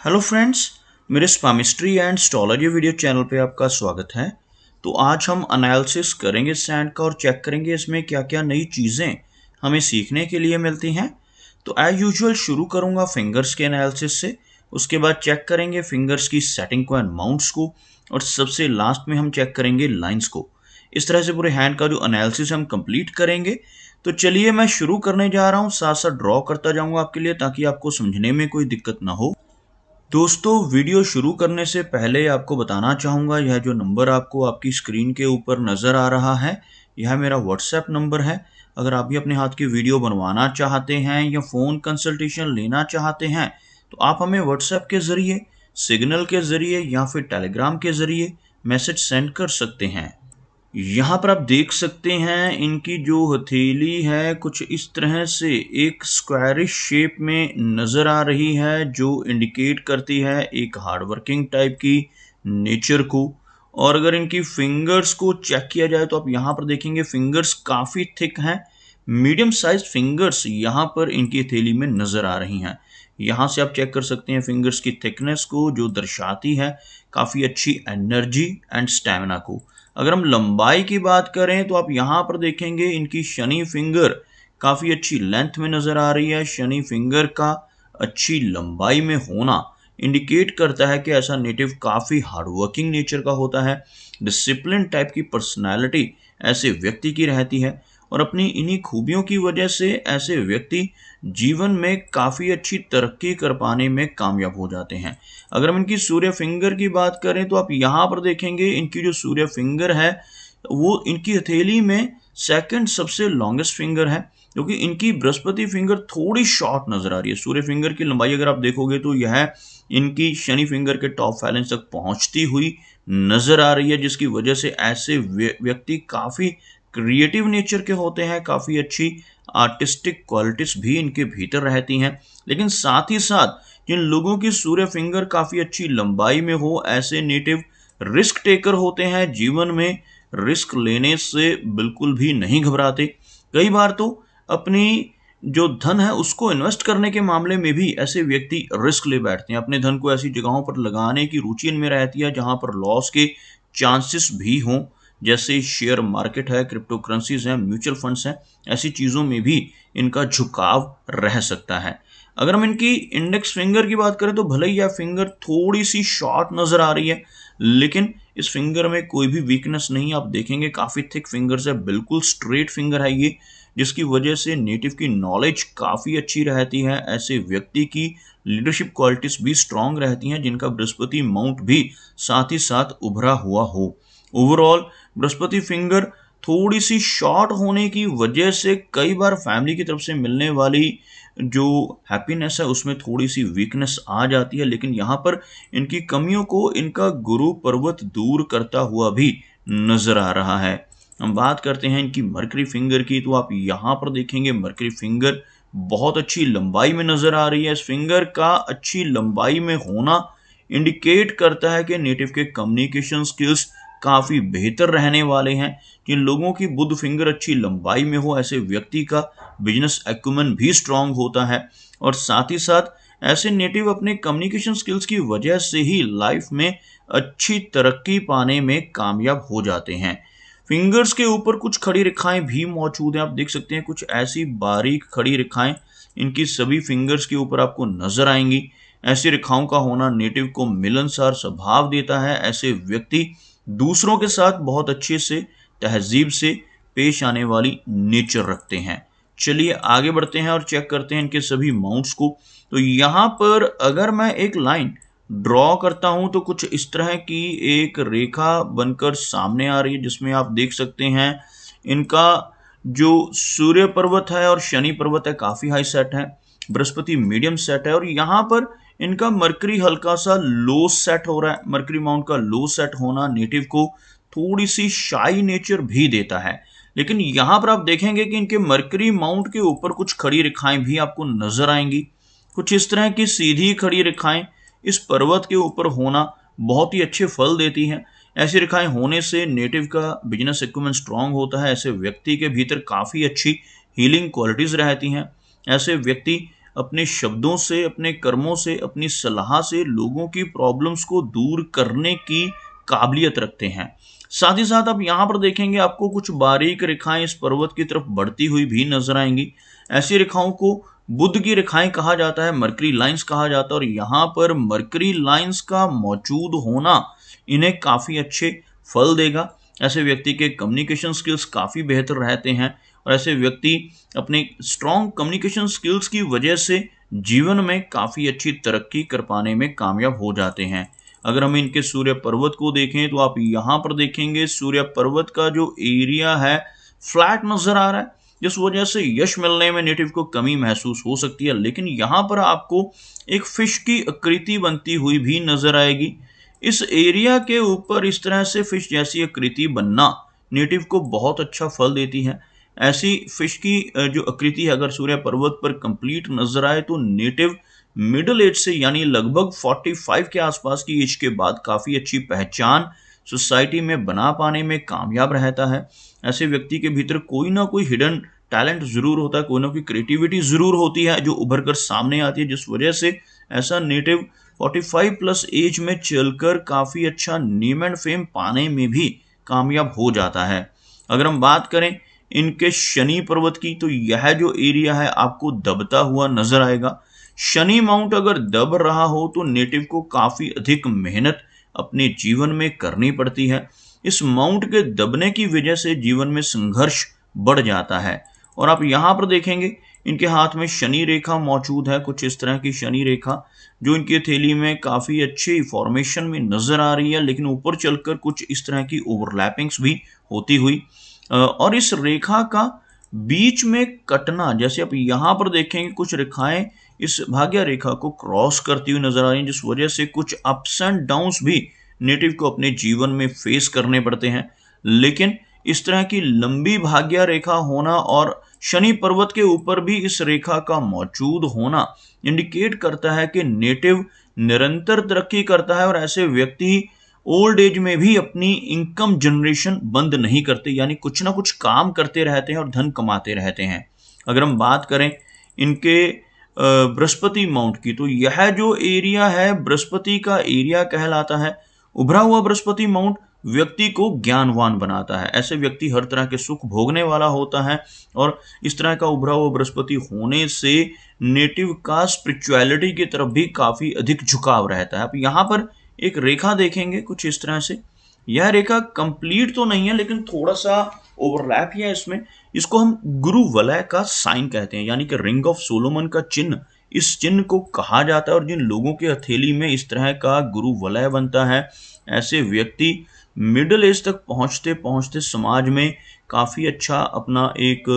Hello friends, मेरे स्पामिस्ट्री and astrology video channel पे आपका स्वागत है। तो आज हम एनालिसिस करेंगे सैंड का और चेक करेंगे इसमें क्या क्या नई चीज़ें हमें सीखने के लिए मिलती हैं। तो एज यूजुअल शुरू करूंगा फिंगर्स के एनालिसिस से, उसके बाद चेक करेंगे फिंगर्स की सेटिंग को एंड माउंट्स को, और सबसे लास्ट में हम चेक करेंगे लाइंस को। इस तरह से पूरे हैंड का जो एनालिसिस हम कंप्लीट करेंगे। तो चलिए मैं शुरू करने जा रहा हूँ, साथ साथ ड्रॉ करता जाऊंगा आपके लिए ताकि आपको समझने में कोई दिक्कत ना हो। दोस्तों, वीडियो शुरू करने से पहले आपको बताना चाहूँगा, यह जो नंबर आपको आपकी स्क्रीन के ऊपर नज़र आ रहा है, यह मेरा व्हाट्सएप नंबर है। अगर आप भी अपने हाथ की वीडियो बनवाना चाहते हैं या फ़ोन कंसल्टेशन लेना चाहते हैं तो आप हमें व्हाट्सएप के ज़रिए, सिग्नल के ज़रिए या फिर टेलीग्राम के ज़रिए मैसेज सेंड कर सकते हैं। यहाँ पर आप देख सकते हैं इनकी जो हथेली है कुछ इस तरह से एक स्क्वायरिश शेप में नज़र आ रही है, जो इंडिकेट करती है एक हार्डवर्किंग टाइप की नेचर को। और अगर इनकी फिंगर्स को चेक किया जाए तो आप यहाँ पर देखेंगे फिंगर्स काफ़ी थिक हैं। मीडियम साइज फिंगर्स यहाँ पर इनकी हथेली में नज़र आ रही हैं। यहाँ से आप चेक कर सकते हैं फिंगर्स की थिकनेस को, जो दर्शाती है काफ़ी अच्छी एनर्जी एंड स्टैमिना को। अगर हम लंबाई की बात करें तो आप यहाँ पर देखेंगे इनकी शनि फिंगर काफ़ी अच्छी लेंथ में नज़र आ रही है। शनि फिंगर का अच्छी लंबाई में होना इंडिकेट करता है कि ऐसा नेटिव काफ़ी हार्डवर्किंग नेचर का होता है। डिसिप्लिन टाइप की पर्सनैलिटी ऐसे व्यक्ति की रहती है और अपनी इन्हीं खूबियों की वजह से ऐसे व्यक्ति जीवन में काफ़ी अच्छी तरक्की कर पाने में कामयाब हो जाते हैं। अगर हम इनकी सूर्य फिंगर की बात करें तो आप यहाँ पर देखेंगे इनकी जो सूर्य फिंगर है वो इनकी हथेली में सेकंड सबसे लॉन्गेस्ट फिंगर है, क्योंकि इनकी बृहस्पति फिंगर थोड़ी शॉर्ट नजर आ रही है। सूर्य फिंगर की लंबाई अगर आप देखोगे तो यह इनकी शनि फिंगर के टॉप फैलेंस तक पहुंचती हुई नजर आ रही है, जिसकी वजह से ऐसे व्यक्ति काफ़ी क्रिएटिव नेचर के होते हैं, काफ़ी अच्छी आर्टिस्टिक क्वालिटीज भी इनके भीतर रहती हैं। लेकिन साथ ही साथ जिन लोगों की सूर्य फिंगर काफ़ी अच्छी लंबाई में हो, ऐसे नेटिव रिस्क टेकर होते हैं, जीवन में रिस्क लेने से बिल्कुल भी नहीं घबराते। कई बार तो अपनी जो धन है उसको इन्वेस्ट करने के मामले में भी ऐसे व्यक्ति रिस्क ले बैठते हैं। अपने धन को ऐसी जगहों पर लगाने की रुचि इनमें रहती है जहां पर लॉस के चांसेस भी हों, जैसे शेयर मार्केट है, क्रिप्टो करेंसीज हैं, म्यूचुअल फंड्स हैं। ऐसी चीज़ों में भी इनका झुकाव रह सकता है। अगर हम इनकी इंडेक्स फिंगर की बात करें तो भले ही यह फिंगर थोड़ी सी शॉर्ट नज़र आ रही है, लेकिन इस फिंगर में कोई भी वीकनेस नहीं है। आप देखेंगे काफ़ी थिक फिंगर्स है, बिल्कुल स्ट्रेट फिंगर है ये, जिसकी वजह से नेटिव की नॉलेज काफ़ी अच्छी रहती है। ऐसे व्यक्ति की लीडरशिप क्वालिटीज़ भी स्ट्रांग रहती हैं, जिनका बृहस्पति माउंट भी साथ ही साथ उभरा हुआ हो। ओवरऑल बृहस्पति फिंगर थोड़ी सी शॉर्ट होने की वजह से कई बार फैमिली की तरफ से मिलने वाली जो हैप्पीनेस है उसमें थोड़ी सी वीकनेस आ जाती है, लेकिन यहाँ पर इनकी कमियों को इनका गुरु पर्वत दूर करता हुआ भी नजर आ रहा है। हम बात करते हैं इनकी मरकरी फिंगर की, तो आप यहाँ पर देखेंगे मरकरी फिंगर बहुत अच्छी लंबाई में नजर आ रही है। इस फिंगर का अच्छी लंबाई में होना इंडिकेट करता है कि नेटिव के कम्युनिकेशन स्किल्स काफ़ी बेहतर रहने वाले हैं। जिन लोगों की बुध फिंगर अच्छी लंबाई में हो, ऐसे व्यक्ति का बिजनेस एक्यूमेन भी स्ट्रांग होता है, और साथ ही साथ ऐसे नेटिव अपने कम्युनिकेशन स्किल्स की वजह से ही लाइफ में अच्छी तरक्की पाने में कामयाब हो जाते हैं। फिंगर्स के ऊपर कुछ खड़ी रेखाएं भी मौजूद हैं। आप देख सकते हैं कुछ ऐसी बारीक खड़ी रेखाएं इनकी सभी फिंगर्स के ऊपर आपको नजर आएंगी। ऐसी रेखाओं का होना नेटिव को मिलनसार स्वभाव देता है। ऐसे व्यक्ति दूसरों के साथ बहुत अच्छे से, तहजीब से पेश आने वाली नेचर रखते हैं। चलिए आगे बढ़ते हैं और चेक करते हैं इनके सभी माउंट्स को। तो यहाँ पर अगर मैं एक लाइन ड्रॉ करता हूं तो कुछ इस तरह की एक रेखा बनकर सामने आ रही है, जिसमें आप देख सकते हैं इनका जो सूर्य पर्वत है और शनि पर्वत है काफी हाई सेट है, बृहस्पति मीडियम सेट है, और यहाँ पर इनका मरकरी हल्का सा लो सेट हो रहा है। मरकरी माउंट का लो सेट होना नेटिव को थोड़ी सी शाई नेचर भी देता है। लेकिन यहाँ पर आप देखेंगे कि इनके मरकरी माउंट के ऊपर कुछ खड़ी रेखाएं भी आपको नजर आएंगी। कुछ इस तरह की सीधी खड़ी रेखाएं इस पर्वत के ऊपर होना बहुत ही अच्छे फल देती हैं। ऐसी रेखाएं होने से नेटिव का बिजनेस एक्यूमेन स्ट्रांग होता है। ऐसे व्यक्ति के भीतर काफ़ी अच्छी हीलिंग क्वालिटीज़ रहती हैं। ऐसे व्यक्ति अपने शब्दों से, अपने कर्मों से, अपनी सलाह से लोगों की प्रॉब्लम्स को दूर करने की काबिलियत रखते हैं। साथ ही साथ आप यहाँ पर देखेंगे आपको कुछ बारीक रेखाएं इस पर्वत की तरफ बढ़ती हुई भी नजर आएंगी। ऐसी रेखाओं को बुध की रेखाएं कहा जाता है, मरकरी लाइंस कहा जाता है, और यहाँ पर मरकरी लाइंस का मौजूद होना इन्हें काफी अच्छे फल देगा। ऐसे व्यक्ति के कम्युनिकेशन स्किल्स काफी बेहतर रहते हैं और ऐसे व्यक्ति अपने स्ट्रॉन्ग कम्युनिकेशन स्किल्स की वजह से जीवन में काफी अच्छी तरक्की कर पाने में कामयाब हो जाते हैं। अगर हम इनके सूर्य पर्वत को देखें तो आप यहाँ पर देखेंगे सूर्य पर्वत का जो एरिया है फ्लैट नजर आ रहा है, जिस वजह से यश मिलने में नेटिव को कमी महसूस हो सकती है। लेकिन यहाँ पर आपको एक फिश की आकृति बनती हुई भी नजर आएगी। इस एरिया के ऊपर इस तरह से फिश जैसी आकृति बनना नेटिव को बहुत अच्छा फल देती है। ऐसी फिश की जो आकृति है अगर सूर्य पर्वत पर कंप्लीट नजर आए तो नेटिव मिडिल एज से यानी लगभग 45 के आसपास की एज के बाद काफी अच्छी पहचान सोसाइटी में बना पाने में कामयाब रहता है। ऐसे व्यक्ति के भीतर कोई ना कोई हिडन टैलेंट जरूर होता है, कोई ना कोई क्रिएटिविटी जरूर होती है जो उभर कर सामने आती है, जिस वजह से ऐसा नेटिव 45 प्लस एज में चलकर काफी अच्छा नेम एंड फेम पाने में भी कामयाब हो जाता है। अगर हम बात करें इनके शनि पर्वत की तो यह जो एरिया है आपको दबता हुआ नजर आएगा। शनि माउंट अगर दब रहा हो तो नेटिव को काफी अधिक मेहनत अपने जीवन में करनी पड़ती है। इस माउंट के दबने की वजह से जीवन में संघर्ष बढ़ जाता है। और आप यहाँ पर देखेंगे इनके हाथ में शनि रेखा मौजूद है, कुछ इस तरह की शनि रेखा जो इनकी हथेली में काफी अच्छी फॉर्मेशन में नजर आ रही है, लेकिन ऊपर चलकर कुछ इस तरह की ओवरलैपिंग्स भी होती हुई और इस रेखा का बीच में कटना, जैसे आप यहाँ पर देखेंगे कुछ रेखाएं इस भाग्य रेखा को क्रॉस करती हुई नजर आ रही हैं, जिस वजह से कुछ अप्स एंड डाउन्स भी नेटिव को अपने जीवन में फेस करने पड़ते हैं। लेकिन इस तरह की लंबी भाग्य रेखा होना और शनि पर्वत के ऊपर भी इस रेखा का मौजूद होना इंडिकेट करता है कि नेटिव निरंतर तरक्की करता है और ऐसे व्यक्ति ओल्ड एज में भी अपनी इनकम जनरेशन बंद नहीं करते, यानी कुछ ना कुछ काम करते रहते हैं और धन कमाते रहते हैं। अगर हम बात करें इनके बृहस्पति माउंट की तो यह जो एरिया है बृहस्पति का एरिया कहलाता है। उभरा हुआ बृहस्पति माउंट व्यक्ति को ज्ञानवान बनाता है। ऐसे व्यक्ति हर तरह के सुख भोगने वाला होता है और इस तरह का उभरा हुआ बृहस्पति होने से नेटिव का स्पिरिचुअलिटी की तरफ भी काफी अधिक झुकाव रहता है। अब यहाँ पर एक रेखा देखेंगे कुछ इस तरह से, यह रेखा कंप्लीट तो नहीं है लेकिन थोड़ा सा ओवरलैप ही है इसमें। इसको हम गुरु वलय का साइन कहते हैं, यानी कि रिंग ऑफ सोलोमन का चिन्ह इस चिन्ह को कहा जाता है। और जिन लोगों के हथेली में इस तरह का गुरु वलय बनता है ऐसे व्यक्ति मिडिल एज तक पहुंचते पहुंचते समाज में काफी अच्छा अपना एक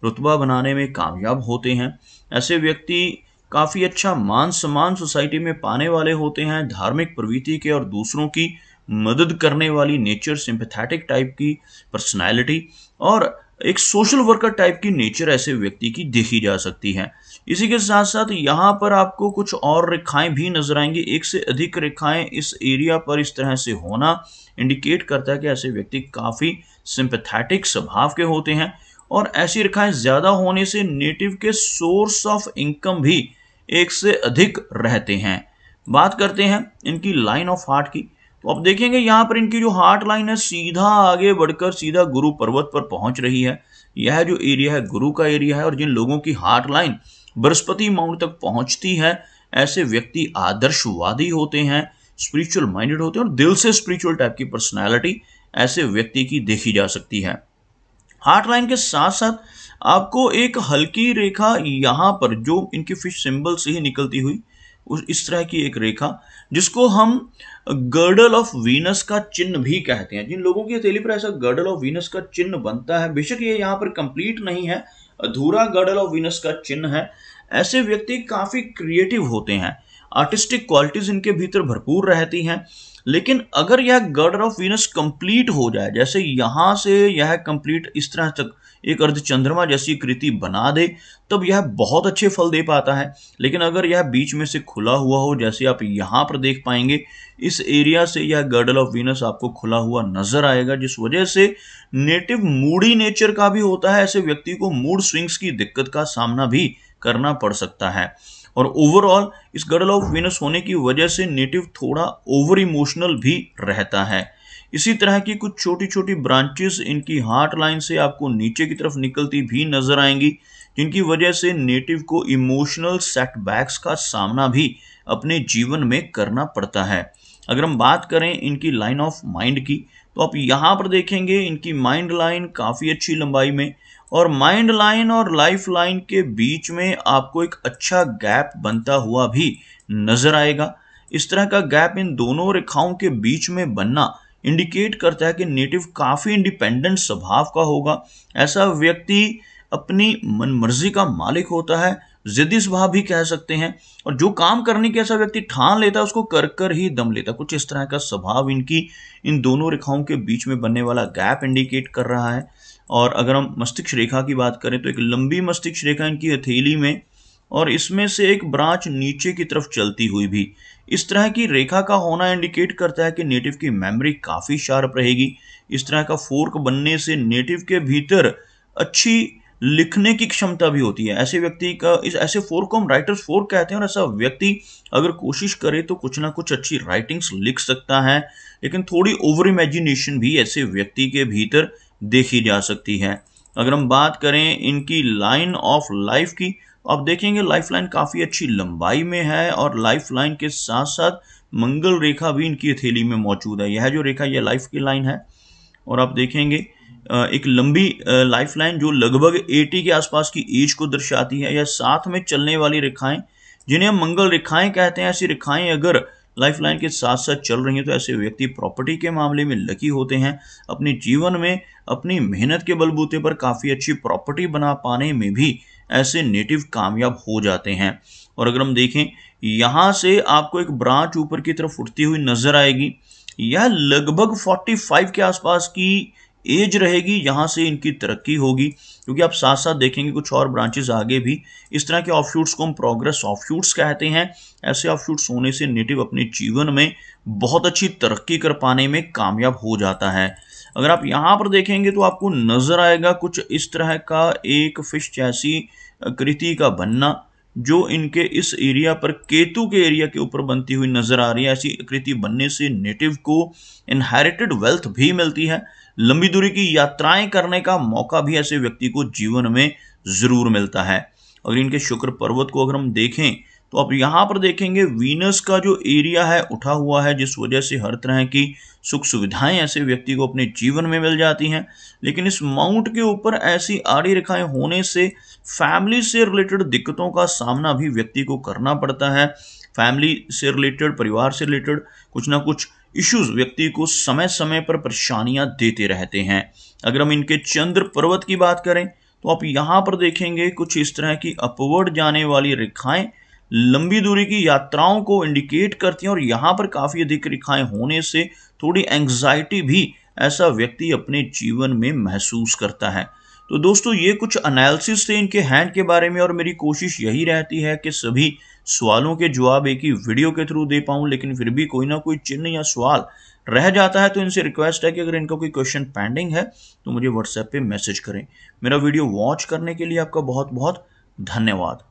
रुतबा बनाने में कामयाब होते हैं। ऐसे व्यक्ति काफी अच्छा मान सम्मान सोसाइटी में पाने वाले होते हैं, धार्मिक प्रवृत्ति के और दूसरों की मदद करने वाली नेचर, सिंपैथेटिक टाइप की पर्सनालिटी और एक सोशल वर्कर टाइप की नेचर ऐसे व्यक्ति की देखी जा सकती है। इसी के साथ साथ यहाँ पर आपको कुछ और रेखाएं भी नजर आएंगी। एक से अधिक रेखाएं इस एरिया पर इस तरह से होना इंडिकेट करता है कि ऐसे व्यक्ति काफी सिंपैथेटिक स्वभाव के होते हैं और ऐसी रेखाएं ज्यादा होने से नेटिव के सोर्स ऑफ इनकम भी एक से अधिक रहते हैं। बात करते हैं इनकी लाइन ऑफ हार्ट की तो आप देखेंगे यहाँ पर इनकी जो हार्ट लाइन है सीधा आगे बढ़कर सीधा गुरु पर्वत पर पहुंच रही है। यह जो एरिया है गुरु का एरिया है और जिन लोगों की हार्ट लाइन बृहस्पति माउंट तक पहुंचती है ऐसे व्यक्ति आदर्शवादी होते हैं, स्पिरिचुअल माइंडेड होते हैं और दिल से स्पिरिचुअल टाइप की पर्सनैलिटी ऐसे व्यक्ति की देखी जा सकती है। हार्ट लाइन के साथ साथ आपको एक हल्की रेखा यहाँ पर जो इनके फिश सिंबल से ही निकलती हुई इस तरह की एक रेखा जिसको हम गर्डल ऑफ वीनस का चिन्ह भी कहते हैं। जिन लोगों की हथेली पर ऐसा गर्डल ऑफ वीनस का चिन्ह बनता है, बेशक ये यहाँ पर कंप्लीट नहीं है, अधूरा गर्डल ऑफ वीनस का चिन्ह है, ऐसे व्यक्ति काफी क्रिएटिव होते हैं, आर्टिस्टिक क्वालिटीज इनके भीतर भरपूर रहती हैं। लेकिन अगर यह गर्डल ऑफ वीनस कंप्लीट हो जाए, जैसे यहां से यह कंप्लीट इस तरह तक एक अर्धचंद्रमा जैसी कृति बना दे, तब यह बहुत अच्छे फल दे पाता है। लेकिन अगर यह बीच में से खुला हुआ हो, जैसे आप यहां पर देख पाएंगे इस एरिया से यह गर्डल ऑफ वीनस आपको खुला हुआ नजर आएगा, जिस वजह से नेटिव मूडी नेचर का भी होता है। ऐसे व्यक्ति को मूड स्विंग्स की दिक्कत का सामना भी करना पड़ सकता है। और ओवरऑल इस गर्ल ऑफ वीनस होने की वजह से नेटिव थोड़ा ओवर इमोशनल भी रहता है। इसी तरह की कुछ छोटी छोटी ब्रांचेस इनकी हार्ट लाइन से आपको नीचे की तरफ निकलती भी नजर आएंगी, जिनकी वजह से नेटिव को इमोशनल सेटबैक्स का सामना भी अपने जीवन में करना पड़ता है। अगर हम बात करें इनकी लाइन ऑफ माइंड की, तो आप यहाँ पर देखेंगे इनकी माइंड लाइन काफ़ी अच्छी लंबाई में, और माइंड लाइन और लाइफ लाइन के बीच में आपको एक अच्छा गैप बनता हुआ भी नजर आएगा। इस तरह का गैप इन दोनों रेखाओं के बीच में बनना इंडिकेट करता है कि नेटिव काफ़ी इंडिपेंडेंट स्वभाव का होगा। ऐसा व्यक्ति अपनी मनमर्जी का मालिक होता है, जिद्दी स्वभाव भी कह सकते हैं, और जो काम करने की ऐसा व्यक्ति ठान लेता है उसको कर कर ही दम लेता है। कुछ इस तरह का स्वभाव इनकी इन दोनों रेखाओं के बीच में बनने वाला गैप इंडिकेट कर रहा है। और अगर हम मस्तिष्क रेखा की बात करें तो एक लंबी मस्तिष्क रेखा इनकी हथेली में, और इसमें से एक ब्रांच नीचे की तरफ चलती हुई भी। इस तरह की रेखा का होना इंडिकेट करता है कि नेटिव की मेमोरी काफ़ी शार्प रहेगी। इस तरह का फोर्क बनने से नेटिव के भीतर अच्छी लिखने की क्षमता भी होती है। ऐसे व्यक्ति का ऐसे फोर्क को हम राइटर्स फोर्क कहते हैं, और ऐसा व्यक्ति अगर कोशिश करे तो कुछ ना कुछ अच्छी राइटिंग्स लिख सकता है, लेकिन थोड़ी ओवर इमेजिनेशन भी ऐसे व्यक्ति के भीतर देखी जा सकती है। अगर हम बात करें इनकी लाइन ऑफ लाइफ की, आप देखेंगे लाइफ लाइन काफ़ी अच्छी लंबाई में है, और लाइफ लाइन के साथ साथ मंगल रेखा भी इनकी हथेली में मौजूद है। यह जो रेखा यह लाइफ की लाइन है, और आप देखेंगे एक लंबी लाइफ लाइन जो लगभग 80 के आसपास की एज को दर्शाती है। यह साथ में चलने वाली रेखाएं जिन्हें हम मंगल रेखाएं कहते हैं, ऐसी रेखाएं अगर लाइफ लाइन के साथ साथ चल रही हैं तो ऐसे व्यक्ति प्रॉपर्टी के मामले में लकी होते हैं। अपने जीवन में अपनी मेहनत के बलबूते पर काफ़ी अच्छी प्रॉपर्टी बना पाने में भी ऐसे नेटिव कामयाब हो जाते हैं। और अगर हम देखें यहाँ से आपको एक ब्रांच ऊपर की तरफ उठती हुई नजर आएगी। यह लगभग 45 के आसपास की एज रहेगी, यहाँ से इनकी तरक्की होगी, क्योंकि आप साथ साथ देखेंगे कुछ और ब्रांचेस आगे भी। इस तरह के ऑफशूट्स को हम प्रोग्रेस ऑफशूट्स कहते हैं। ऐसे ऑफशूट्स होने से नेटिव अपने जीवन में बहुत अच्छी तरक्की कर पाने में कामयाब हो जाता है। अगर आप यहाँ पर देखेंगे तो आपको नजर आएगा कुछ इस तरह का एक फिश जैसी आकृति का बनना, जो इनके इस एरिया पर केतु के एरिया के ऊपर बनती हुई नजर आ रही है। ऐसी आकृति बनने से नेटिव को इनहेरिटेड वेल्थ भी मिलती है। लंबी दूरी की यात्राएं करने का मौका भी ऐसे व्यक्ति को जीवन में जरूर मिलता है। अगर इनके शुक्र पर्वत को अगर हम देखें तो आप यहाँ पर देखेंगे वीनस का जो एरिया है उठा हुआ है, जिस वजह से हर तरह की सुख सुविधाएं ऐसे व्यक्ति को अपने जीवन में मिल जाती हैं। लेकिन इस माउंट के ऊपर ऐसी आड़ी रेखाएं होने से फैमिली से रिलेटेड दिक्कतों का सामना भी व्यक्ति को करना पड़ता है। फैमिली से रिलेटेड, परिवार से रिलेटेड कुछ ना कुछ इश्यूज व्यक्ति को समय समय पर परेशानियां देते रहते हैं। अगर हम इनके चंद्र पर्वत की बात करें तो आप यहाँ पर देखेंगे कुछ इस तरह की अपवर्ड जाने वाली रेखाएं लंबी दूरी की यात्राओं को इंडिकेट करती हैं, और यहाँ पर काफ़ी अधिक रेखाएं होने से थोड़ी एंग्जाइटी भी ऐसा व्यक्ति अपने जीवन में महसूस करता है। तो दोस्तों ये कुछ एनालिसिस थे इनके हैंड के बारे में, और मेरी कोशिश यही रहती है कि सभी सवालों के जवाब एक ही वीडियो के थ्रू दे पाऊँ, लेकिन फिर भी कोई ना कोई चिन्ह या सवाल रह जाता है। तो इनसे रिक्वेस्ट है कि अगर इनका कोई क्वेश्चन पेंडिंग है तो मुझे व्हाट्सएप पे मैसेज करें। मेरा वीडियो वॉच करने के लिए आपका बहुत बहुत धन्यवाद।